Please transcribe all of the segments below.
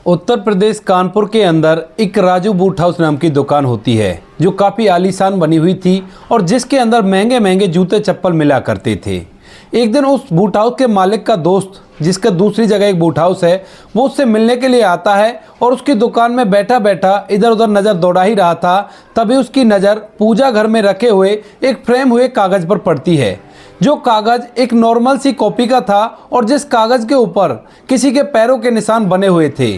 उत्तर प्रदेश कानपुर के अंदर एक राजू बूट हाउस नाम की दुकान होती है जो काफ़ी आलीशान बनी हुई थी और जिसके अंदर महंगे महंगे जूते चप्पल मिला करते थे। एक दिन उस बूट हाउस के मालिक का दोस्त, जिसका दूसरी जगह एक बूट हाउस है, वो उससे मिलने के लिए आता है और उसकी दुकान में बैठा बैठा इधर उधर नज़र दौड़ा ही रहा था। तभी उसकी नज़र पूजा घर में रखे हुए एक फ्रेम हुए कागज़ पर पड़ती है। जो कागज़ एक नॉर्मल सी कॉपी का था और जिस कागज़ के ऊपर किसी के पैरों के निशान बने हुए थे।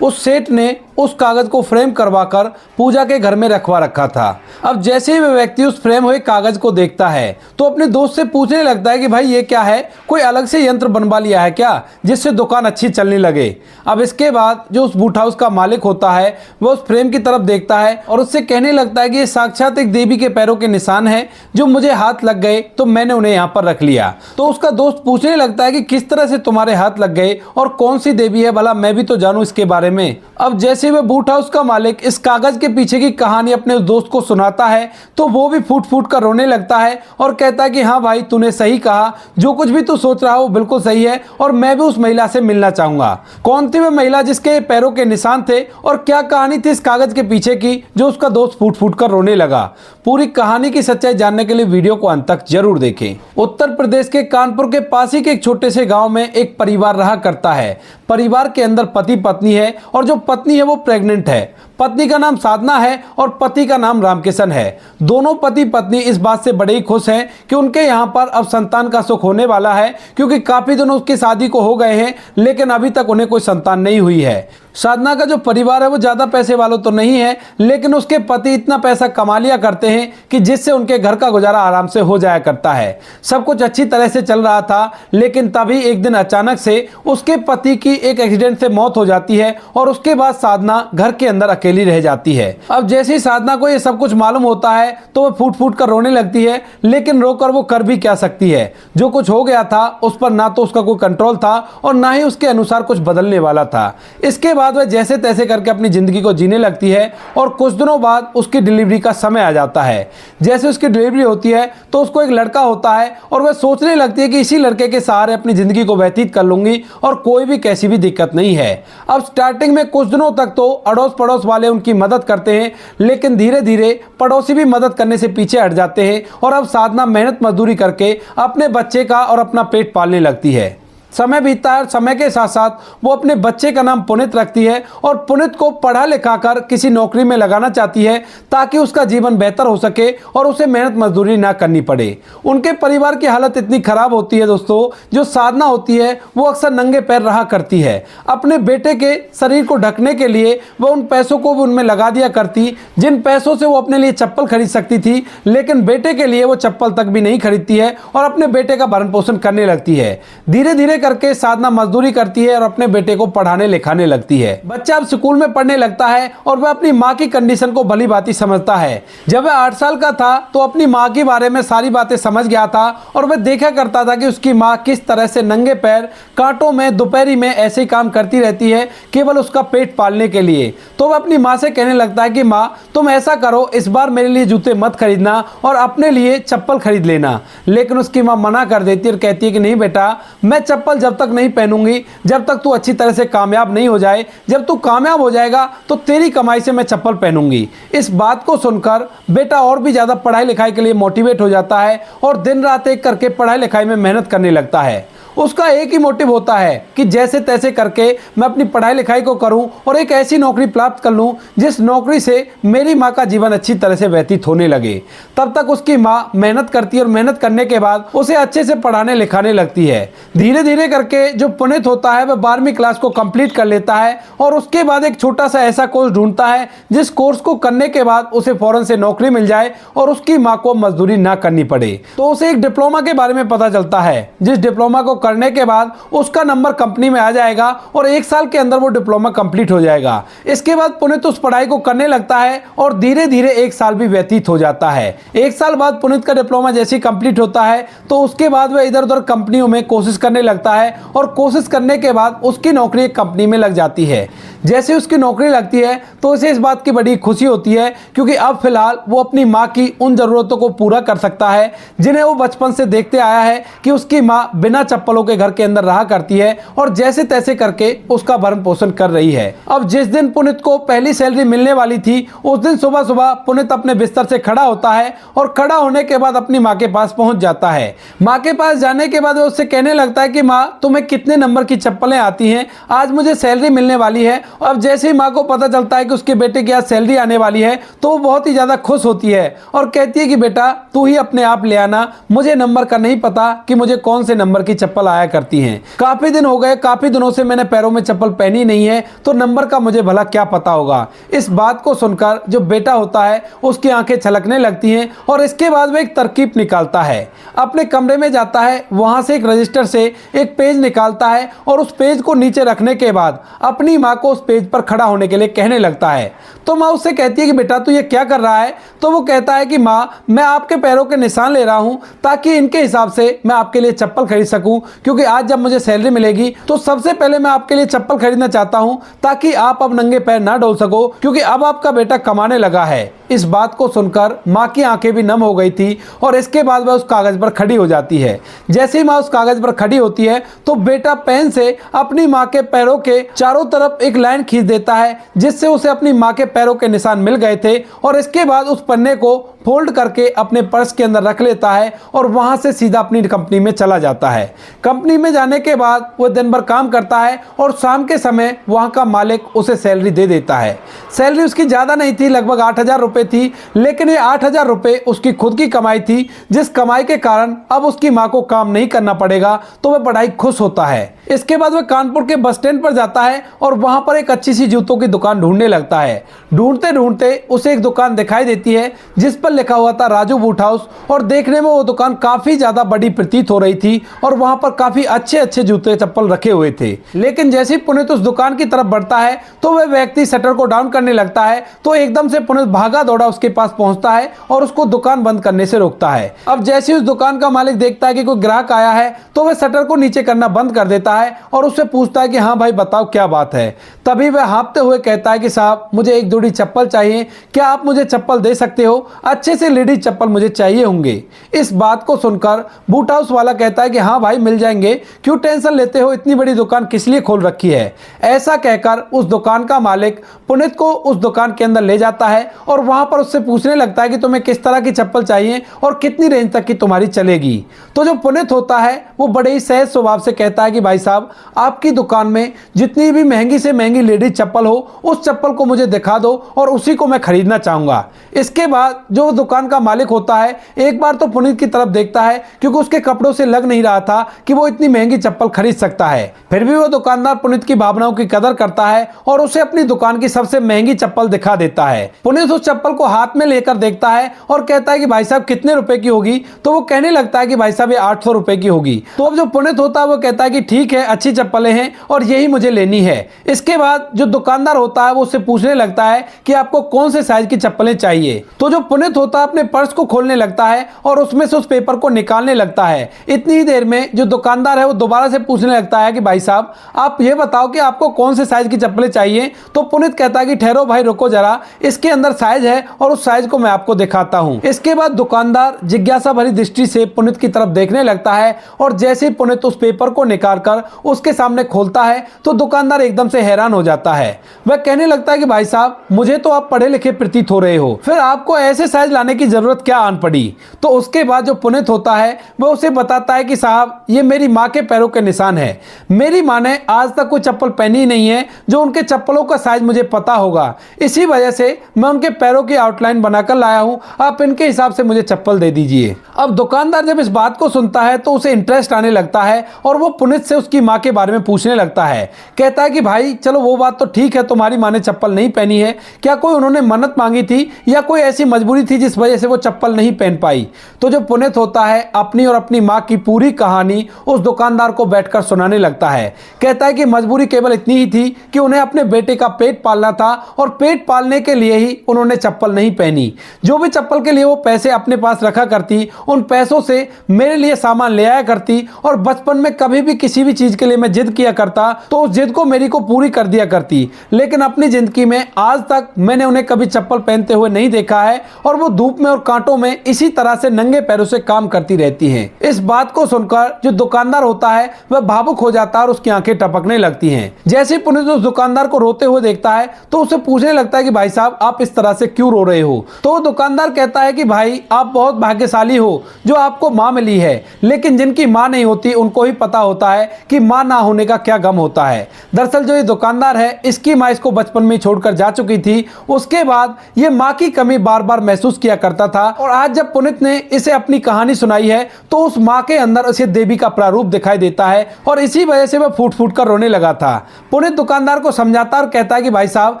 उस सेठ ने उस कागज़ को फ्रेम करवाकर पूजा के घर में रखवा रखा था। अब जैसे ही वह व्यक्ति उस फ्रेम हुए कागज़ को देखता है तो अपने दोस्त से पूछने लगता है कि भाई ये क्या है, कोई अलग से यंत्र बनवा लिया है क्या जिससे दुकान अच्छी चलने लगे। अब इसके बाद जो उस बूट हाउस का मालिक होता है वह उस फ्रेम की तरफ देखता है और उससे कहने लगता है कि ये साक्षात एक देवी के पैरों के निशान हैं जो मुझे हाथ लग गए तो मैंने उन्हें यहाँ पर रख लिया। तो उसका दोस्त पूछने लगता है कि किस तरह से तुम्हारे हाथ लग गए और कौन सी देवी है, भला मैं भी तो जानूं इसके बारे में। अब जैसे वह बूट हाउस का मालिक इस कागज के पीछे की कहानी अपने दोस्त को सुनाता है तो वो भी फूट फूट कर रोने लगता है और कहता है कि हाँ भाई, तूने सही कहा, जो कुछ भी तू सोच रहा हो बिल्कुल सही है और मैं भी उस महिला से मिलना चाहूंगा। कौन थी वह महिला जिसके पैरों के निशान थे और क्या कहानी थी इस कागज के पीछे की जो उसका दोस्त फूट फूट कर रोने लगा। पूरी कहानी की सच्चाई जानने के लिए वीडियो को अंत तक जरूर देखें। उत्तर प्रदेश के कानपुर के पास ही के एक छोटे से गांव में एक परिवार रहा करता है। परिवार के अंदर पति पत्नी है और जो पत्नी है वो प्रेग्नेंट है। पत्नी का नाम साधना है और पति का नाम रामकिशन है। दोनों पति पत्नी इस बात से बड़े ही खुश हैं कि उनके यहाँ पर अब संतान का सुख होने वाला है, क्योंकि काफी दिनों उसकी शादी को हो गए हैं लेकिन अभी तक उन्हें कोई संतान नहीं हुई है। साधना का जो परिवार है वो ज्यादा पैसे वालों तो नहीं है, लेकिन उसके पति इतना पैसा कमा लिया करते हैं कि जिससे उनके घर का गुजारा आराम से हो जाया करता है। सब कुछ अच्छी तरह से चल रहा था, लेकिन तभी एक दिन अचानक से उसके पति की एक एक्सीडेंट से मौत हो जाती है और उसके बाद साधना घर के अंदर अकेली रह जाती है। अब जैसे ही साधना को ये सब कुछ मालूम होता है तो वह फूट फूट कर रोने लगती है, लेकिन रोकर वो कर भी क्या सकती है। जो कुछ हो गया था उस पर ना तो उसका कोई कंट्रोल था और ना ही उसके अनुसार कुछ बदलने वाला था। इसके बाद वह जैसे तैसे करके अपनी जिंदगी को जीने लगती है और कुछ दिनों बाद उसकी डिलीवरी का समय आ जाता है। जैसे उसकी डिलीवरी होती है तो उसको एक लड़का होता है और वह सोचने लगती है कि इसी लड़के के सहारे अपनी जिंदगी को व्यतीत कर लूंगी और कोई भी कैसी भी दिक्कत नहीं है। अब स्टार्टिंग में कुछ दिनों तक तो अड़ोस पड़ोस वाले उनकी मदद करते हैं, लेकिन धीरे धीरे पड़ोसी भी मदद करने से पीछे हट जाते हैं और अब साधना मेहनत मजदूरी करके अपने बच्चे का और अपना पेट पालने लगती है। समय बीतता है और समय के साथ साथ वो अपने बच्चे का नाम पुनित रखती है और पुनित को पढ़ा लिखा कर किसी नौकरी में लगाना चाहती है ताकि उसका जीवन बेहतर हो सके और उसे मेहनत मजदूरी ना करनी पड़े। उनके परिवार की हालत इतनी खराब होती है दोस्तों, जो साधना होती है वो अक्सर नंगे पैर रहा करती है। अपने बेटे के शरीर को ढकने के लिए वह उन पैसों को भी उनमें लगा दिया करती जिन पैसों से वो अपने लिए चप्पल खरीद सकती थी, लेकिन बेटे के लिए वो चप्पल तक भी नहीं खरीदती है और अपने बेटे का भरण पोषण करने लगती है। धीरे धीरे करके साधना मजदूरी करती है और अपने बेटे को पढ़ाने लिखाने लगती है। बच्चा अब स्कूल में पढ़ने लगता है और वह अपनी माँ की कंडीशन को भली भांति समझता है। जब वह 8 साल का था तो अपनी माँ के बारे में सारी बातें समझ गया था और वह देखा करता था कि उसकी माँ किस तरह से नंगे पैर कांटों में दोपहरी में ऐसे ही काम करती रहती है केवल उसका पेट पालने के लिए। तो वह अपनी माँ से कहने लगता है कि माँ, तुम ऐसा करो, इस बार मेरे लिए जूते मत खरीदना और अपने लिए चप्पल खरीद लेना। लेकिन उसकी माँ मना कर देती है और कहती है कि नहीं बेटा, मैं चप्पल जब तक नहीं पहनूंगी जब तक तू अच्छी तरह से कामयाब नहीं हो जाए। जब तू कामयाब हो जाएगा तो तेरी कमाई से मैं चप्पल पहनूंगी। इस बात को सुनकर बेटा और भी ज्यादा पढ़ाई लिखाई के लिए मोटिवेट हो जाता है और दिन रात एक करके पढ़ाई लिखाई में मेहनत करने लगता है। उसका एक ही मोटिव होता है कि जैसे तैसे करके मैं अपनी पढ़ाई लिखाई को करूं और एक ऐसी नौकरी प्राप्त कर लूं जिस नौकरी से मेरी माँ का जीवन अच्छी तरह से व्यतीत होने लगे। तब तक उसकी माँ मेहनत करती है और मेहनत करने के बाद उसे अच्छे से पढ़ाने लिखाने लगती है। धीरे धीरे करके जो पुनित होता है वह 12वीं क्लास को कंप्लीट कर लेता है और उसके बाद एक छोटा सा ऐसा कोर्स ढूंढता है जिस कोर्स को करने के बाद उसे फौरन से नौकरी मिल जाए और उसकी माँ को मजदूरी ना करनी पड़े। तो उसे एक डिप्लोमा के बारे में पता चलता है, जिस डिप्लोमा को करने के बाद उसका नंबर कंपनी में आ जाएगा और 1 साल के अंदर वो डिप्लोमा कंप्लीट हो जाएगा। इसके बाद पुनित उस पढ़ाई को करने लगता है और धीरे धीरे 1 साल भी व्यतीत हो जाता है। 1 साल बाद पुनित का डिप्लोमा जैसे ही कंप्लीट होता है तो उसके बाद वह इधर उधर कंपनियों में कोशिश करने लगता है और कोशिश करने के बाद उसकी नौकरी एक कंपनी में लग जाती है। जैसे उसकी नौकरी लगती है तो उसे इस बात की बड़ी खुशी होती है क्योंकि अब फिलहाल वो अपनी माँ की उन जरूरतों को पूरा कर सकता है जिन्हें वो बचपन से देखते आया है कि उसकी माँ बिना चप्पल चप्पलों के घर के अंदर रहा करती है और जैसे तैसे करके उसका भरण पोषण कर रही है। अब जिस दिन पुनीत को पहली सैलरी मिलने वाली थी, उस दिन सुबह सुबह पुनीत अपने बिस्तर से खड़ा होता है और खड़ा होने के बाद अपनी माँ के पास पहुंच जाता है। माँ के पास जाने के बाद वो उससे कहने लगता है कि माँ, तुम्हें कितने नंबर की चप्पलें आती हैं, आज मुझे सैलरी मिलने वाली है। अब जैसे ही माँ को पता चलता है कि उसके बेटे की आज सैलरी आने वाली है तो वो बहुत ही ज्यादा खुश होती है और कहती है कि बेटा तू ही अपने आप ले आना, मुझे नंबर का नहीं पता कि मुझे कौन से नंबर की चप्पल आया करती हैं। काफी दिन हो गए, काफी दिनों से मैंने पैरों में चप्पल पहनी नहीं है, तो नंबर का मुझे भला क्या पता होगा। इस बात को सुनकर जो बेटा होता है उसकी आंखें छलकने लगती हैं और इसके बाद वो एक तरकीब निकालता है। अपने कमरे में जाता है, वहां से एक रजिस्टर से एक पेज निकालता है और उस पेज को नीचे रखने के बाद अपनी माँ को उस पेज पर खड़ा होने के लिए कहने लगता है। तो माँ उससे कहती है कि बेटा तू ये क्या कर रहा है। तो वो कहता है कि माँ, मैं आपके पैरों के निशान ले रहा हूं ताकि इनके हिसाब से मैं आपके लिए चप्पल खरीद सकूं, क्योंकि आज जब मुझे सैलरी मिलेगी तो सबसे पहले मैं आपके लिए चप्पल खरीदना चाहता हूं ताकि आप अब नंगे पैर ना डोल सको, क्योंकि अब आपका बेटा कमाने लगा है। इस बात को सुनकर माँ की आंखें भी नम हो गई थी और इसके बाद वह उस कागज पर खड़ी हो जाती है। जैसे ही माँ उस कागज पर खड़ी होती है तो बेटा पेन से अपनी माँ के पैरों के चारों तरफ एक लाइन खींच देता है, जिससे उसे अपनी माँ के पैरों के निशान मिल गए थे। और इसके बाद उस पन्ने को फोल्ड करके अपने पर्स के अंदर रख लेता है और वहां से सीधा अपनी कंपनी में चला जाता है। कंपनी में जाने के बाद वो दिन भर काम करता है और शाम के समय वहां का मालिक उसे सैलरी दे देता है। सैलरी उसकी ज़्यादा नहीं थी, लगभग 8,000 रुपये थी, लेकिन ये 8,000 रुपये उसकी खुद की कमाई थी, जिस कमाई के कारण अब उसकी माँ को काम नहीं करना पड़ेगा, तो वह बड़ा ही खुश होता है। इसके बाद वह कानपुर के बस स्टैंड पर जाता है और वहां पर एक अच्छी सी जूतों की दुकान ढूंढने लगता है। ढूंढते ढूंढते उसे एक दुकान दिखाई देती है जिस पर लिखा हुआ था राजू बूट हाउस, और देखने में वो दुकान काफी ज्यादा बड़ी प्रतीत हो रही थी और वहां पर काफी अच्छे अच्छे जूते चप्पल रखे हुए थे। लेकिन जैसे ही पुनीत उस दुकान की तरफ बढ़ता है तो वह व्यक्ति शटर को डाउन करने लगता है, तो एकदम से पुनीत भागा दौड़ा उसके पास पहुंचता है और उसको दुकान बंद करने से रोकता है। अब जैसे ही उस दुकान का मालिक देखता है कि कोई ग्राहक आया है तो वह शटर को नीचे करना बंद कर देता है और उससे पूछता है कि हाँ भाई बताओ क्या बात है। तभी वह हाँफते हुए कहता है कि साहब मुझे एक जोड़ी चप्पल चाहिए, क्या आप मुझे चप्पल दे सकते हो? अच्छे से लेडीज चप्पल मुझे चाहिए होंगे। इस बात को सुनकर बूट हाउस वाला कहता है कि हाँ भाई मिल जाएंगे, क्यों टेंशन लेते हो, इतनी बड़ी दुकान किस लिए खोल रखी है। ऐसा कहकर उस दुकान का मालिक पुनीत को उस दुकान के अंदर ले जाता है और वहां पर उससे पूछने लगता है कि तुम्हें किस तरह की चप्पल चाहिए और कितनी रेंज तक की तुम्हारी चलेगी। तो जो पुनीत होता है वो बड़े ही सहज स्वभाव से कहता है कि भाई साहब आपकी दुकान में जितनी भी महंगी से महंगी लेडीज चप्पल हो उस चप्पल को मुझे दिखा दो और उसी को मैं खरीदना चाहूंगा। इसके बाद जो दुकान का मालिक होता है एक बार तो पुनीत की तरफ देखता है, क्योंकि उसके कपड़ों से लग नहीं रहा था कि वो इतनी महंगी चप्पल खरीद सकता है। फिर भी वो दुकानदार पुनीत की भावनाओं की कदर करता है और उसे अपनी दुकान की सबसे महंगी चप्पल दिखा देता है। पुनीत उस चप्पल को हाथ में लेकर देखता है और कहता है कि भाई साहब कितने रुपए की होगी? तो वो कहने लगता है कि भाई साहब ये 800 रुपए की होगी। तो अब जो पुनीत होता है वो कहता है कि ठीक है, अच्छी चप्पलें हैं और यही मुझे लेनी है। इसके बाद जो दुकानदार होता है वो उससे पूछने लगता है कि आपको कौन से साइज की चप्पलें चाहिए। तो जो पुनीत होता है अपने पर्स को खोलने लगता है और उसमें से उस पेपर को निकालने लगता है। इतनी ही देर में जो दुकानदार है वो दोबारा से पूछने लगता है कि भाई साहब आप ये बताओ कि आपको कौन से साइज की चप्पलें चाहिए। तो पुनीत कहता है कि ठहरो भाई, रुको जरा, इसके अंदर साइज है और उस साइज को मैं आपको दिखाता हूं। इसके बाद दुकानदार जिज्ञासा भरी दृष्टि से पुनीत की तरफ देखने लगता है और जैसे ही पुनीत उस पेपर को निकालकर उसके सामने खोलता है तो दुकानदार एकदम से हैरान हो जाता है। वह कहने लगता है कि भाई साहब मुझे तो आप पढ़े लिखे प्रतीत हो रहे हो, फिर आपको ऐसे साइज लाने की जरूरत क्या आन पड़ी? तो उसके बाद जो पुनीत होता है वह उसे बताता है कि साहब ये मेरी माँ के पैरों के निशान है। मेरी माँ ने आज तक कोई चप्पल पहनी नहीं है जो उनके चप्पलों का साइज मुझे पता होगा, इसी वजह से मैं उनके पैरों की आउटलाइन बनाकर लाया हूं, आप इनके हिसाब से मुझे चप्पल दे दीजिए। अब दुकानदार जब इस बात को सुनता है तो उसे इंटरेस्ट आने लगता है और वो पुनीत से उसकी माँ के बारे में पूछने लगता है। कहता है कि भाई चलो वो बात तो ठीक है, तुम्हारी माँ ने चप्पल नहीं पहनी है, क्या कोई उन्होंने मन्नत मांगी थी या कोई ऐसी मजबूरी थी जिस वजह से वो चप्पल नहीं पहन पाई? तो जो पुनीत होता है अपनी और अपनी माँ की पूरी कहानी उस दुकानदार को बैठकर सुनाने लगता है। कहता है कि मजबूरी केवल इतनी ही थी कि उन्हें अपने बेटे का पेट पालना पाला था और पेट पालने के लिए ही उन्होंने चप्पल नहीं पहनी। जो भी चप्पल के लिए वो पैसे अपने पास रखा करती, उन पैसों से मेरे लिए सामान ले आया करती और बचपन में कभी भी किसी भी चीज के लिए मैं जिद किया करता तो उस जिद को मेरी को पूरी कर दिया करती। लेकिन अपनी जिंदगी में आज तक मैंने उन्हें कभी चप्पल पहनते हुए नहीं देखा है और वो धूप में और कांटों में इसी तरह से नंगे पैरों से काम करती रहती हैं। इस बात को सुनकर जो दुकानदार होता है वह भावुक हो जाता है और उसकी आंखें टपकने लगती हैं। जैसे पुनीत उस दुकानदार को रोते हुए देखता है तो उसे पूछने लगता है कि भाई साहब आप इस तरह से क्यों रो रहे हो। तो वो दुकानदार कहता है कि भाई आप बहुत भाग्यशाली हो जो आपको माँ मिली है, लेकिन जिनकी माँ नहीं होती उनको ही पता होता है कि माँ ना होने का क्या गम होता है। दरअसल जो ये दुकानदार है इसकी माँ इसको बचपन में छोड़कर जा चुकी थी। उसके बाद ये माँ की कमी बार बार महसूस किया करता था और आज जब पुनीत ने इसे अपनी कहानी सुनाई है तो उस माँ के अंदर उसे देवी का प्रारूप दिखाई देता है और इसी वजह से वह फूट फूट कर रोने लगा था। पुनीत दुकानदार को समझाता और कहता है कि भाई साहब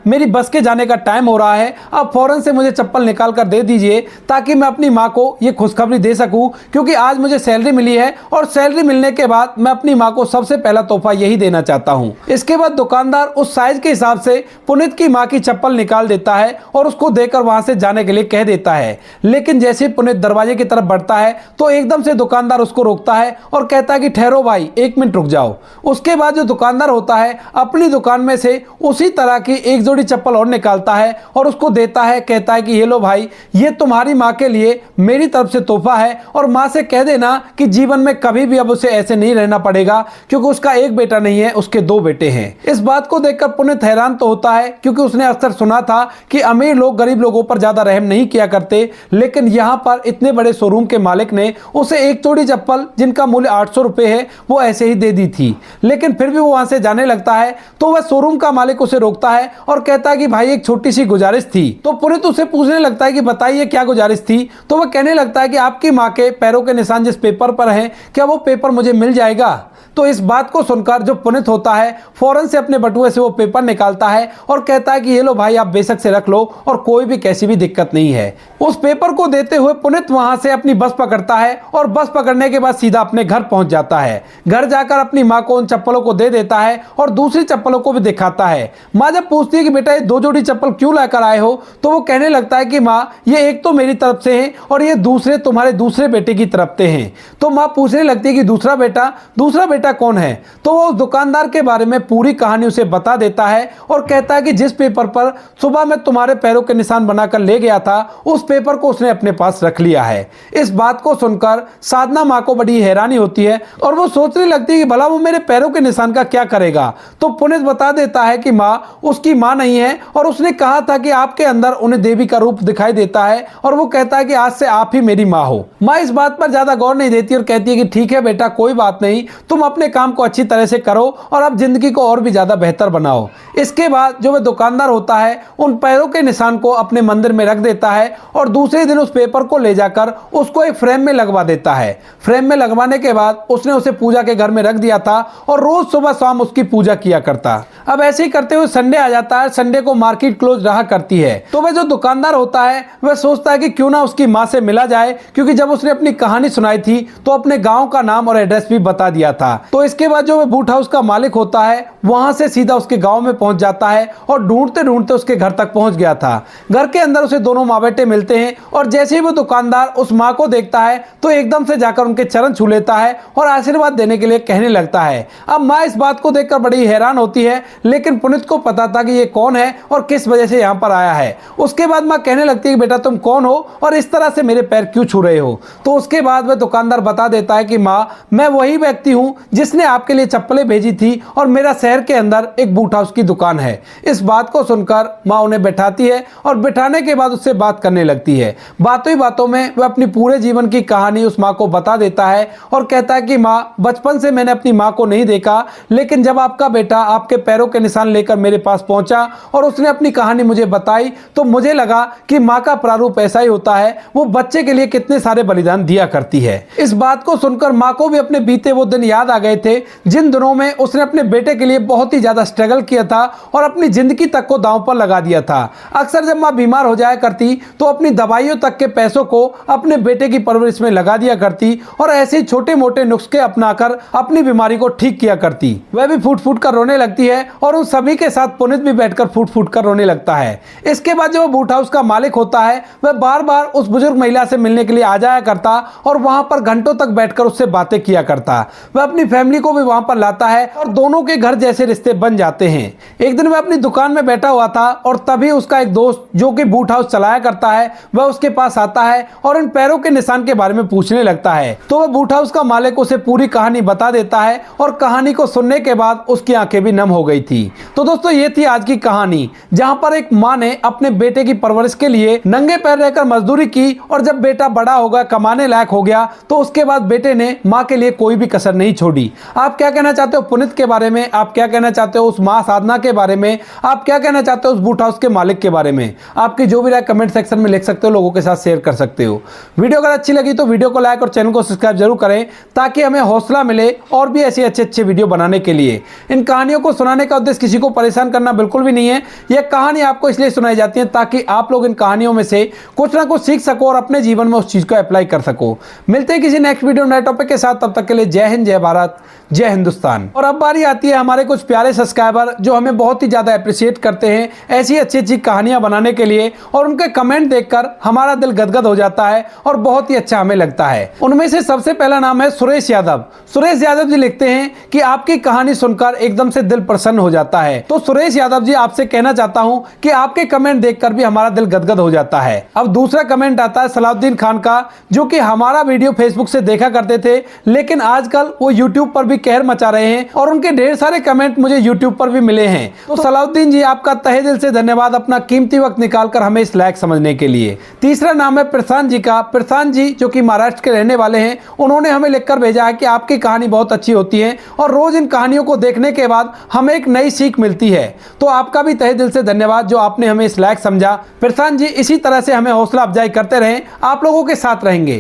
मेरी बस के जाने का टाइम हो रहा है, आप फौरन से मुझे चप्पल निकाल कर दे दीजिए ताकि मैं अपनी माँ को ये खुशखबरी दे सकूं, क्योंकि आज मुझे सैलरी मिली है और सैलरी मिलने के बाद मैं अपनी माँ को सबसे पहला तोहफा यही देना चाहता हूँ। इसके बाद दुकानदार उस साइज के हिसाब से पुनीत की माँ की चप्पल निकाल देता है और उसको देकर वहां से जाने के लिए कह देता है। लेकिन जैसे पुनीत दरवाजे की तरफ बढ़ता है तो एकदम से दुकानदार उसको रोकता है और कहता है कि ठहरो भाई, एक मिनट रुक जाओ। उसके बाद जो दुकानदार होता है अपनी दुकान में से उसी तरह की एक जोड़ी चप्पल और निकालता है और उसको देता है। कहता है कि ये लो भाई, ये तुम्हारी माँ के लिए मेरी तरफ से तोहफा है और माँ से कह देना कि जीवन में कभी भी अब उसे ऐसे नहीं रहना पड़ेगा, क्योंकि उसका एक बेटा नहीं है, उसके दो बेटे हैं। इस बात को देखकर पुनीत हैरान तो होता है, क्योंकि उसने अक्सर सुना था कि अमीर लोग गरीब लोगों पर ज्यादा रहम नहीं किया करते, लेकिन यहाँ पर इतने बड़े शोरूम के मालिक ने उसे एक जोड़ी चप्पल जिनका मूल्य 800 रुपए है वो ऐसे ही दे दी थी। लेकिन फिर भी वो वहां से जाने लगता है तो वह शोरूम का मालिक उसे रोकता है और कहता है कि भाई एक छोटी सी गुजारिश थी। तो पुनीत उसे पूछने लगता है कि बताइए क्या गुजारिश थी। तो वह कहने लगता है कि आपकी माँ के पैरों के निशान जिस पेपर पर हैं, क्या वो पेपर मुझे मिल जाएगा। तो इस बात को सुनकर जो पुनीत होता है फौरन से अपने बटुए से वो पेपर निकालता है और कहता है कि ये लो भाई, आप बेशक से रख लो और कोई भी कैसी भी दिक्कत नहीं है। उस पेपर को देते हुए पुनीत वहां से अपनी बस पकड़ता है और बस पकड़ने के बाद सीधा अपने घर पहुंच जाता है। घर जाकर अपनी माँ को उन चप्पलों को दे देता है और दूसरी चप्पलों को भी दिखाता है। माँ जब पूछती है कि बेटा ये दो जोड़ी चप्पल क्यों लेकर आए हो, तो वो कहने लगता है कि माँ ये एक तो मेरी तरफ से है और ये दूसरे तुम्हारे दूसरे बेटे की तरफ से हैं। तो माँ पूछने लगती है कि दूसरा बेटा कौन है। तो वो उस दुकानदार के बारे में पूरी कहानी उसे बता देता है और कहता है कि जिस पेपर पर सुबह मैं तुम्हारे पैरों के निशान बनाकर ले गया था उस पेपर को उसने अपने पास रख लिया है। इस बात को सुनकर साधना माँ को बड़ी हैरानी होती है और वो सोचने लगती है कि भला वो मेरे पैरों के निशान का क्या करेगा। तो पुनीत बता देता है कि माँ उसकी माँ नहीं है और उसने कहा था कि आपके अंदर उन्हें देवी का रूप दिखाई देता है और वो कहता है कि आज से आप ही मेरी माँ हो। माँ इस बात पर ज्यादा गौर नहीं देती और कहती है कि ठीक है बेटा, कोई बात नहीं, तुम अपने काम को अच्छी तरह से करो और अब जिंदगी को और भी ज्यादा बेहतर बनाओ। इसके बाद जो वह दुकानदार होता है उन पैरों के निशान को अपने मंदिर में रख देता है और दूसरे दिन उस पेपर को ले जाकर उसको एक फ्रेम में लगवा देता है। फ्रेम में लगवाने के बाद उसने उसे पूजा के घर में रख दिया था और रोज सुबह शाम उसकी पूजा किया करता। अब ऐसे ही करते हुए संडे आ जाता है। संडे को मार्केट क्लोज रहा करती है, तो वह जो दुकानदार होता है वह सोचता है कि क्यों ना उसकी माँ से मिला जाए, क्योंकि जब उसने अपनी कहानी सुनाई थी तो अपने गांव का नाम और एड्रेस भी बता दिया था। तो इसके बाद जो वह बूट हाउस का मालिक होता है वहां से सीधा उसके गांव में पहुंच जाता है और ढूंढते ढूंढते उसके घर तक पहुंच गया था। घर के अंदर उसे दोनों माँ बेटे मिलते हैं और जैसे ही वो दुकानदार उस माँ को देखता है तो एकदम से जाकर उनके चरण छू लेता है और आशीर्वाद देने के लिए कहने लगता है। अब माँ इस बात को देखकर बड़ी हैरान होती है, लेकिन पुनीत को पता था कि ये कौन है और किस वजह से यहाँ पर आया है। उसके बाद माँ कहने लगती है कि बेटा तुम कौन हो और इस तरह से मेरे पैर क्यों छू रहे हो। तो उसके बाद वह दुकानदार बता देता है कि माँ मैं वही व्यक्ति हूँ जिसने आपके लिए चप्पलें भेजी थी और मेरा शहर के अंदर एक बूट हाउस की दुकान है। इस बात को सुनकर माँ उन्हें बैठाती है और बैठाने के बाद उससे बात करने लगती है। बातों ही बातों में वह अपनी पूरे जीवन की कहानी उस माँ को बता देता है और कहता है कि माँ बचपन से मैंने अपनी माँ को नहीं देखा, लेकिन जब आपका बेटा आपके पैरों के निशान लेकर मेरे पास पहुंचा और उसने अपनी कहानी मुझे बताई तो मुझे लगा कि माँ का प्रारूप ऐसा ही होता है, वो बच्चे के लिए कितने सारे बलिदान दिया करती है। इस बात को सुनकर माँ को भी अपने बीते वो दिन याद आ गए थे जिन दिनों में उसने अपने बेटे के लिए बहुत ही ज्यादा स्ट्रगल किया था और अपनी जिंदगी तक को दांव पर लगा दिया था। अक्सर जब माँ बीमार हो जाया करती तो अपनी दवाइयों तक के पैसों को अपने बेटे की परवरिश में लगा दिया करती और ऐसे छोटे मोटे नुस्खे अपनाकर अपनी बीमारी को ठीक किया करती। वह भी फूट फूट कर रोने लगती है और उन सभी के साथ पुनीत भी बैठकर फूट फूट कर रोने लगता है। इसके बाद जो बूट हाउस का मालिक होता है वह बार बार उस बुजुर्ग महिला से मिलने के लिए आ जाया करता और वहां पर घंटों तक बैठकर उससे बातें किया करता। वह अपनी फैमिली को भी वहां पर लाता है और दोनों के घर जैसे रिश्ते बन जाते हैं। एक दिन वह अपनी दुकान में बैठा हुआ था और तभी उसका एक दोस्त जो कि बूट हाउस चलाया करता है वह उसके पास आता है और इन पैरों के निशान के बारे में पूछने लगता है। तो वह बूट हाउस का मालिक उसे पूरी कहानी बता देता है और कहानी को सुनने के बाद उसकी आंखें भी नम हो गई थी। तो दोस्तों ये थी आज की कहानी, जहां पर एक मां ने अपने बेटे की परवरिश के लिए नंगे पैर रहकर मजदूरी की और जब बेटा बड़ा हो गया, कमाने लायक हो गया, तो उसके बाद बेटे ने मां के लिए कोई भी कसर नहीं छोड़ी। आप क्या कहना चाहते हो पुनीत के बारे में? आप क्या कहना चाहते हो उस मां साधना के बारे में? आप क्या कहना चाहते हो उस बूट हाउस के मालिक के बारे में? आपकी जो भी राय कमेंट सेक्शन में लिख सकते हो, लोगों के साथ शेयर कर सकते हो। वीडियो अगर अच्छी लगी तो वीडियो को लाइक और चैनल को सब्सक्राइब जरूर करें ताकि हमें हौसला मिले और भी ऐसे अच्छे वीडियो बनाने के लिए। इन कहानियों को सुनाने का उद्देश्य किसी को परेशान करना बिल्कुल भी नहीं है। यह कहानी आपको इसलिए सुनाई जाती है ताकि आप लोग इन कहानियों में से कुछ ना कुछ सीख सको और अपने जीवन में उस चीज को अप्लाई कर सको। मिलते हैं किसी नेक्स्ट वीडियो नए टॉपिक के साथ, तब तक के लिए जय हिंद, जय भारत, जय हिंदुस्तान। और अब बारी आती है हमारे कुछ प्यारे सब्सक्राइबर जो हमें बहुत ही ज्यादा अप्रिशिएट करते हैं ऐसी अच्छी कहानियां बनाने के लिए, और उनके कमेंट देखकर हमारा दिल गदगद हो जाता है और बहुत ही अच्छा हमें लगता है। उनमें से सबसे पहला नाम है सुरेश यादव। सुरेश यादव जी लिखते हैं कि आपकी कहानी सुनकर एकदम से दिल प्रसन्न हो जाता है। तो सुरेश यादव जी आपसे कहना चाहता हूं कि आपके कमेंट देखकर भी हमारा दिल गदगद हो जाता है। अब दूसरा कमेंट आता है सलाउद्दीन खान का, जो कि हमारा वीडियो फेसबुक से देखा करते थे लेकिन आजकल वो यूट्यूब पर भी कहर मचा रहे हैं और उनके ढेर सारे कमेंट मुझे यूट्यूब पर भी मिले हैं। तो सलाउद्दीन जी आपका तहे दिल से धन्यवाद अपना कीमती वक्त निकालकर हमें इस लायक समझने के लिए। तीसरा नाम है प्रशांत जी का। प्रशांत जी जो कि महाराष्ट्र के रहने वाले हैं, उन्होंने हमें लिखकर भेजा है कि आपकी कहानी बहुत अच्छी होती है और रोज इन कहानियों को देखने के बाद हमें एक नई सीख मिलती है। तो आपका भी तहे दिल से धन्यवाद जो आपने हमें इस लायक समझा। प्रशांत जी इसी तरह से हमें हौसला अफजाई करते रहें, आप लोगों के साथ रहेंगे।